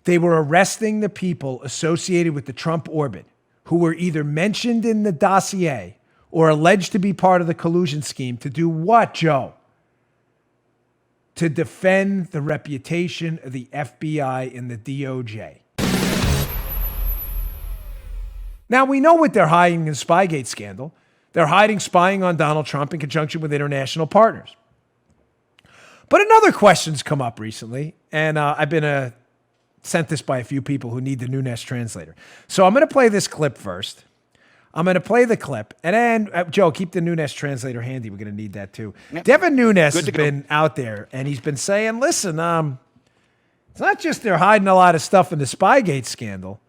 They were arresting the people associated with the Trump orbit who were either mentioned in the dossier or alleged to be part of the collusion scheme to do what, Joe? To defend the reputation of the FBI and the DOJ. Now, we know what they're hiding in the Spygate scandal. They're hiding spying on Donald Trump in conjunction with international partners. But another question's come up recently, and I've been sent this by a few people who need the Nunes translator. So I'm going to play this clip first. I'm going to play the clip. And then, Joe, keep the Nunes translator handy. We're going to need that too. Yep. Devin Nunes has been out there, and he's been saying, listen, it's not just they're hiding a lot of stuff in the Spygate scandal.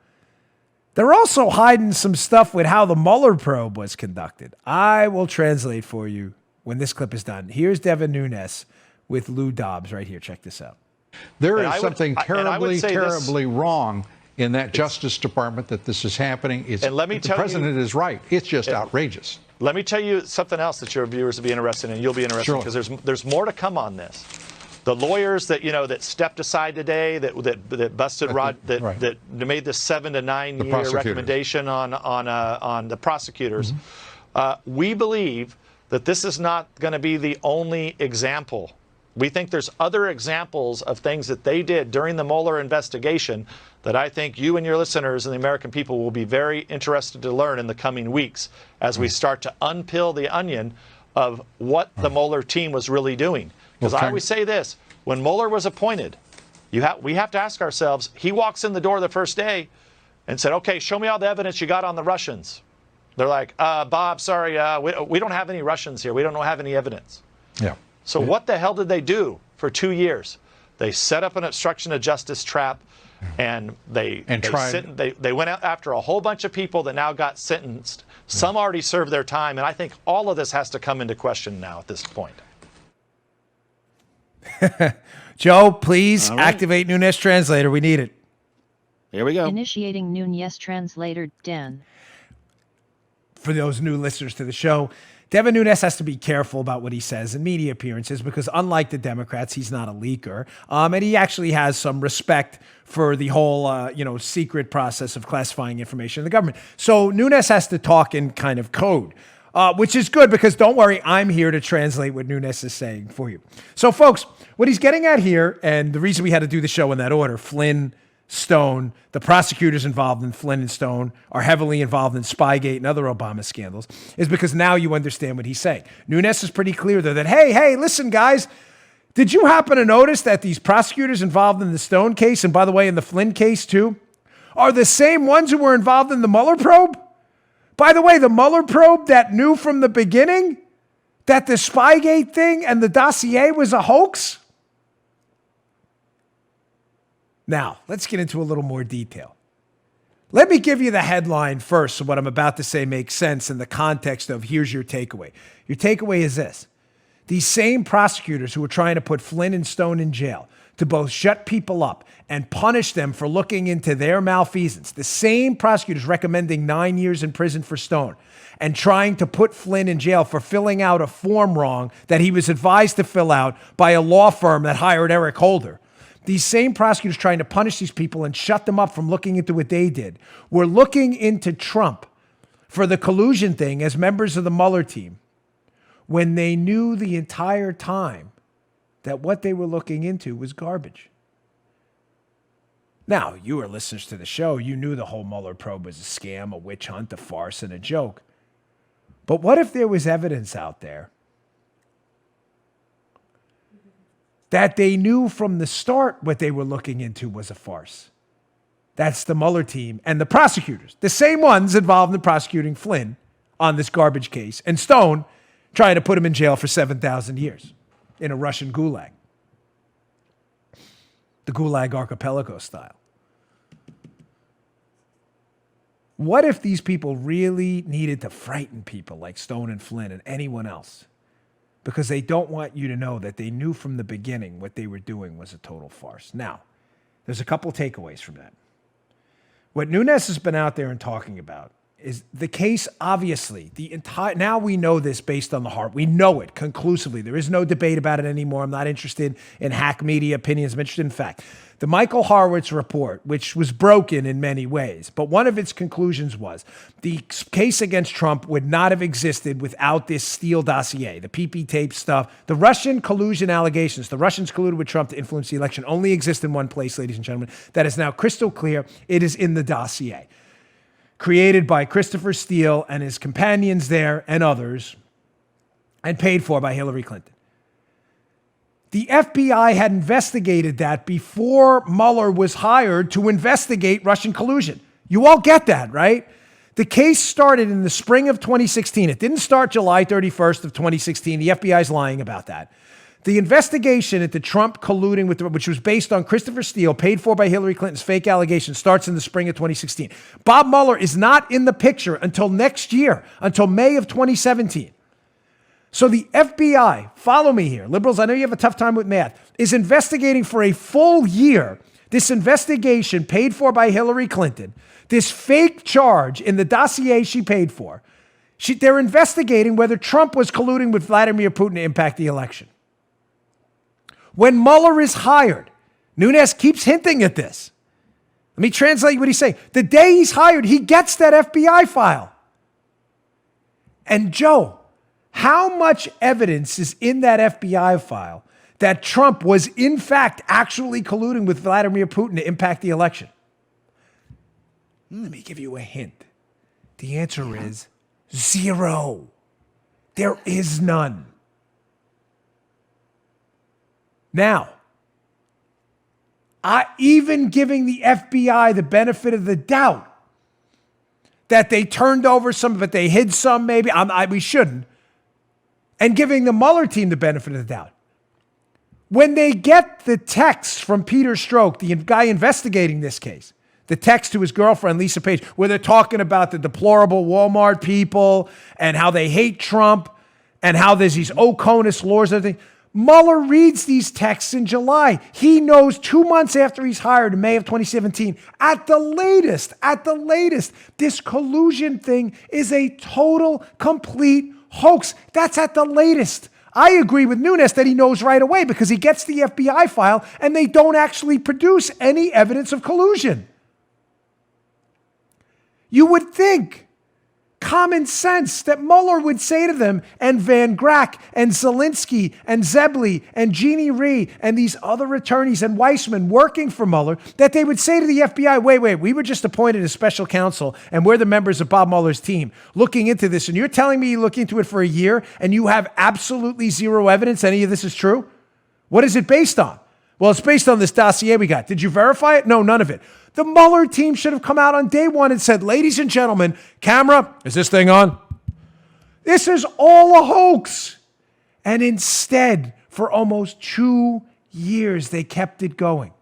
They're also hiding some stuff with how the Mueller probe was conducted. I will translate for you when this clip is done. Here's Devin Nunes with Lou Dobbs right here. Check this out. There is something terribly wrong in that Justice Department that this is happening. And let me tell you, the president is right. It's just outrageous. Let me tell you something else that your viewers will be interested in, and you'll be interested because there's more to come on this. The lawyers that stepped aside today, that busted that made this 7 to 9 year recommendation on the prosecutors. We believe that this is not going to be the only example. We think there's other examples of things that they did during the Mueller investigation that I think you and your listeners and the American people will be very interested to learn in the coming weeks as we start to unpeel the onion of what the Mueller team was really doing. Because I always say this, when Mueller was appointed, we have to ask ourselves, he walks in the door the first day and said, okay, show me all the evidence you got on the Russians. They're like, Bob, sorry, we don't have any Russians here. We don't have any evidence. Yeah. So what the hell did they do for 2 years? They set up an obstruction of justice trap, and they went out after a whole bunch of people that now got sentenced. Some already served their time, and I think all of this has to come into question now at this point. Joe, please activate Nunes translator. We need it. Here we go. Initiating Nunes translator, Dan. For those new listeners to the show, Devin Nunes has to be careful about what he says in media appearances because unlike the Democrats, he's not a leaker. And he actually has some respect for the whole, secret process of classifying information in the government. So Nunes has to talk in kind of code, which is good because don't worry, I'm here to translate what Nunes is saying for you. So folks, what he's getting at here, and the reason we had to do the show in that order, Flynn, Stone, the prosecutors involved in Flynn and Stone are heavily involved in Spygate and other Obama scandals, is because now you understand what he's saying. Nunes is pretty clear there that, hey, listen, guys, did you happen to notice that these prosecutors involved in the Stone case, and by the way, in the Flynn case too, are the same ones who were involved in the Mueller probe? By the way, the Mueller probe that knew from the beginning that the Spygate thing and the dossier was a hoax? Now, let's get into a little more detail. Let me give you the headline first so what I'm about to say makes sense in the context of here's your takeaway. Your takeaway is this. These same prosecutors who were trying to put Flynn and Stone in jail to both shut people up and punish them for looking into their malfeasance, the same prosecutors recommending 9 years in prison for Stone and trying to put Flynn in jail for filling out a form wrong that he was advised to fill out by a law firm that hired Eric Holder. These same prosecutors trying to punish these people and shut them up from looking into what they did were looking into Trump for the collusion thing as members of the Mueller team when they knew the entire time that what they were looking into was garbage. Now, you were listeners to the show. You knew the whole Mueller probe was a scam, a witch hunt, a farce, and a joke. But what if there was evidence out there that they knew from the start what they were looking into was a farce? That's the Mueller team and the prosecutors, the same ones involved in prosecuting Flynn on this garbage case, and Stone trying to put him in jail for 7,000 years in a Russian gulag. The Gulag Archipelago style. What if these people really needed to frighten people like Stone and Flynn and anyone else? Because they don't want you to know that they knew from the beginning what they were doing was a total farce. Now, there's a couple takeaways from that. What Nunes has been out there and talking about is the case, obviously, now we know this based on the heart. We know it conclusively. There is no debate about it anymore. I'm not interested in hack media opinions. I'm interested in fact. The Michael Horowitz report, which was broken in many ways, but one of its conclusions was the case against Trump would not have existed without this Steele dossier, the PP tape stuff. The Russian collusion allegations, the Russians colluded with Trump to influence the election, only exist in one place, ladies and gentlemen. That is now crystal clear. It is in the dossier, created by Christopher Steele and his companions there and others, and paid for by Hillary Clinton. The FBI had investigated that before Mueller was hired to investigate Russian collusion. You all get that, right? The case started in the spring of 2016. It didn't start July 31st of 2016. The FBI's lying about that. The investigation into Trump colluding with, which was based on Christopher Steele, paid for by Hillary Clinton's fake allegations, starts in the spring of 2016. Bob Mueller is not in the picture until next year, until May of 2017. So the FBI, follow me here, liberals, I know you have a tough time with math, is investigating for a full year this investigation paid for by Hillary Clinton, this fake charge in the dossier she paid for. They're investigating whether Trump was colluding with Vladimir Putin to impact the election. When Mueller is hired, Nunes keeps hinting at this. Let me translate what he's saying. The day he's hired, he gets that FBI file. And Joe, how much evidence is in that FBI file that Trump was in fact actually colluding with Vladimir Putin to impact the election? Let me give you a hint. The answer is zero. There is none. Now, even giving the FBI the benefit of the doubt that they turned over some of it, they hid some maybe, we shouldn't, and giving the Mueller team the benefit of the doubt. When they get the text from Peter Strzok, the guy investigating this case, the text to his girlfriend, Lisa Page, where they're talking about the deplorable Walmart people and how they hate Trump and how there's these Oconus laws and everything. Mueller reads these texts in July. He knows 2 months after he's hired in May of 2017, at the latest, this collusion thing is a total, complete hoax. That's at the latest. I agree with Nunes that he knows right away because he gets the FBI file and they don't actually produce any evidence of collusion. You would think, common sense, that Mueller would say to them, and Van Grack, and Zelensky, and Zebly, and Jeannie Rhee, and these other attorneys, and Weissman working for Mueller, that they would say to the FBI, wait, we were just appointed as special counsel, and we're the members of Bob Mueller's team looking into this, and you're telling me you look into it for a year, and you have absolutely zero evidence any of this is true? What is it based on? Well, it's based on this dossier we got. Did you verify it? No, none of it. The Mueller team should have come out on day one and said, ladies and gentlemen, camera, is this thing on? This is all a hoax. And instead, for almost 2 years, they kept it going.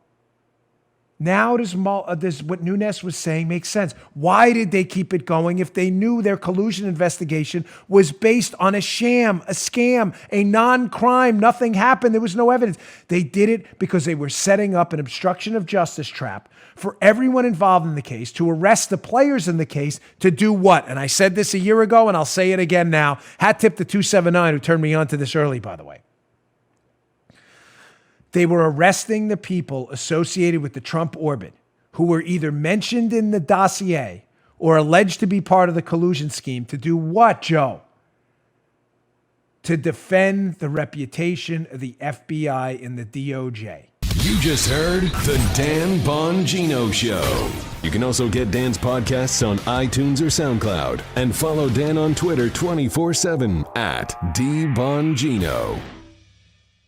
Now does what Nunes was saying make sense. Why did they keep it going if they knew their collusion investigation was based on a sham, a scam, a non-crime, nothing happened, there was no evidence? They did it because they were setting up an obstruction of justice trap for everyone involved in the case to arrest the players in the case to do what? And I said this a year ago and I'll say it again now. Hat tip to 279 who turned me on to this early, by the way. They were arresting the people associated with the Trump orbit who were either mentioned in the dossier or alleged to be part of the collusion scheme to do what, Joe? To defend the reputation of the FBI and the DOJ. You just heard The Dan Bongino Show. You can also get Dan's podcasts on iTunes or SoundCloud and follow Dan on Twitter 24/7 @DBongino.